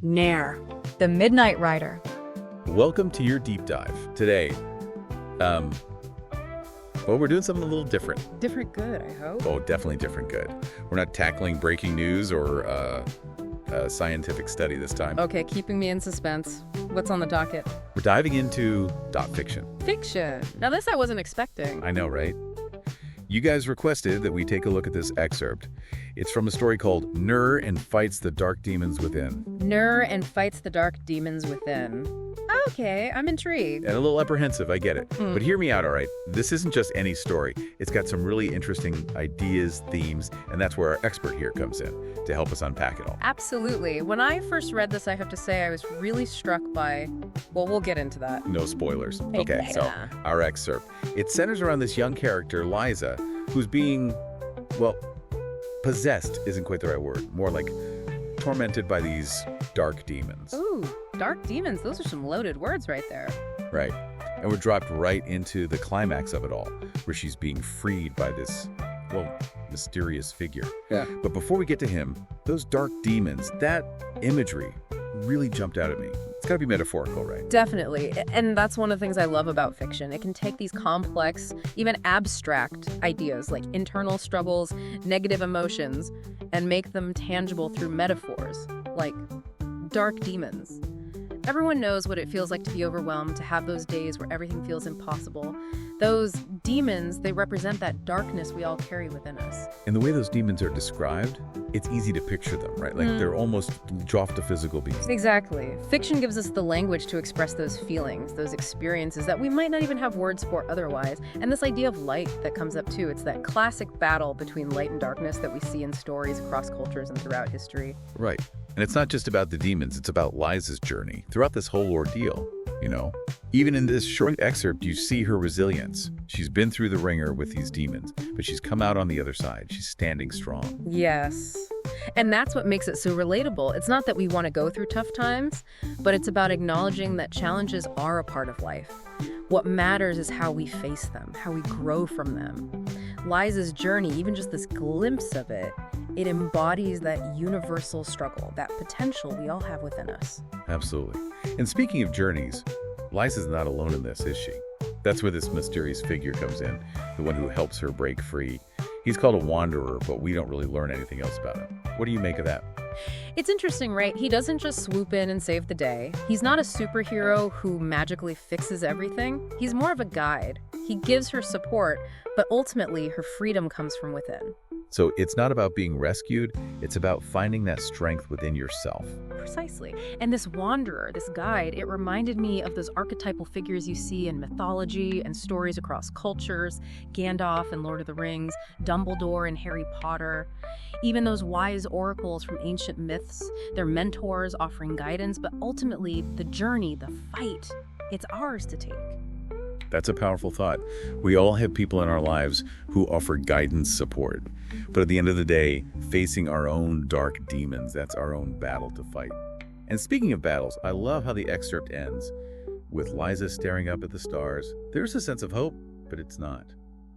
Nair, the Midnight Rider. Welcome to your deep dive. Today, we're doing something a little different. Different good, I hope. Oh, definitely different good. We're not tackling breaking news or a scientific study this time. Okay, keeping me in suspense. What's on the docket? We're diving into dot fiction. Fiction. Now this I wasn't expecting. I know, right? You guys requested that we take a look at this excerpt. It's from a story called Ner and Fights the Dark Demons Within. Ner and Fights the Dark Demons Within. Okay, I'm intrigued. And a little apprehensive, I get it. But hear me out, all right? This isn't just any story. It's got some really interesting ideas, themes, and that's where our expert here comes in to help us unpack it all. Absolutely. When I first read this, I have to say I was really struck by, well, we'll get into that. No spoilers. Okay, so our excerpt. It centers around this young character, Liza, who's being, well, possessed isn't quite the right word. More like tormented by these dark demons. Ooh, dark demons. Those are some loaded words right there. Right. And we're dropped right into the climax of it all, where she's being freed by this, well, mysterious figure. Yeah. But before we get to him, those dark demons, that imagery really jumped out at me. It's got to be metaphorical, right? Definitely. And that's one of the things I love about fiction. It can take these complex, even abstract ideas like internal struggles, negative emotions, and make them tangible through metaphors, like dark demons. Everyone knows what it feels like to be overwhelmed, to have those days where everything feels impossible. Those demons, they represent that darkness we all carry within us. And the way those demons are described, it's easy to picture them, right? Like they're almost off the physical beings. Exactly. Fiction gives us the language to express those feelings, those experiences that we might not even have words for otherwise. And this idea of light that comes up too, it's that classic battle between light and darkness that we see in stories across cultures and throughout history. Right. And it's not just about the demons, it's about Liza's journey throughout this whole ordeal, you know? Even in this short excerpt, you see her resilience. She's been through the ringer with these demons, but she's come out on the other side. She's standing strong. Yes. And that's what makes it so relatable. It's not that we want to go through tough times, but it's about acknowledging that challenges are a part of life. What matters is how we face them, how we grow from them. Liza's journey, even just this glimpse of it, it embodies that universal struggle, that potential we all have within us. Absolutely. And speaking of journeys, Liza's not alone in this, is she? That's where this mysterious figure comes in, the one who helps her break free. He's called a wanderer, but we don't really learn anything else about him. What do you make of that? It's interesting, right? He doesn't just swoop in and save the day. He's not a superhero who magically fixes everything. He's more of a guide. He gives her support, but ultimately her freedom comes from within. So it's not about being rescued, it's about finding that strength within yourself. Precisely. And this wanderer, this guide, it reminded me of those archetypal figures you see in mythology and stories across cultures, Gandalf in Lord of the Rings, Dumbledore in Harry Potter, even those wise oracles from ancient myths, their mentors offering guidance, but ultimately the journey, the fight, it's ours to take. That's a powerful thought. We all have people in our lives who offer guidance, support. But at the end of the day, facing our own dark demons, that's our own battle to fight. And speaking of battles, I love how the excerpt ends with Liza staring up at the stars. There's a sense of hope, but it's not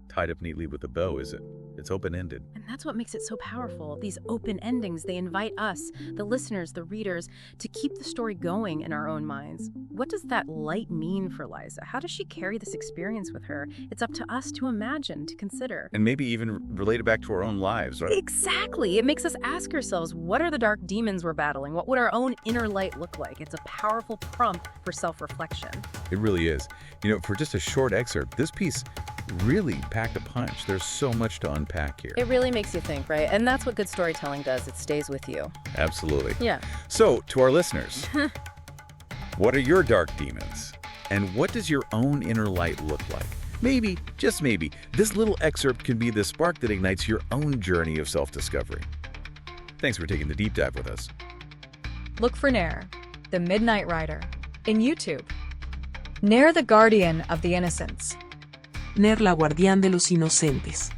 tied up neatly with a bow, is it? It's open-ended. And that's what makes it so powerful. These open endings, they invite us, the listeners, the readers, to keep the story going in our own minds. What does that light mean for Liza? How does she carry this experience with her? It's up to us to imagine, to consider. And maybe even relate it back to our own lives, right? Exactly. It makes us ask ourselves, what are the dark demons we're battling? What would our own inner light look like? It's a powerful prompt for self-reflection. It really is. You know, for just a short excerpt, this piece really packed a punch. There's so much to unpack here. It really makes you think, right? And that's what good storytelling does. It stays with you. Absolutely. Yeah. So, to our listeners, what are your dark demons? And what does your own inner light look like? Maybe, just maybe, this little excerpt can be the spark that ignites your own journey of self-discovery. Thanks for taking the deep dive with us. Look for Nair, the Midnight Rider, in YouTube. Nair, the Guardian of the Innocents. Ner, la guardián de los inocentes.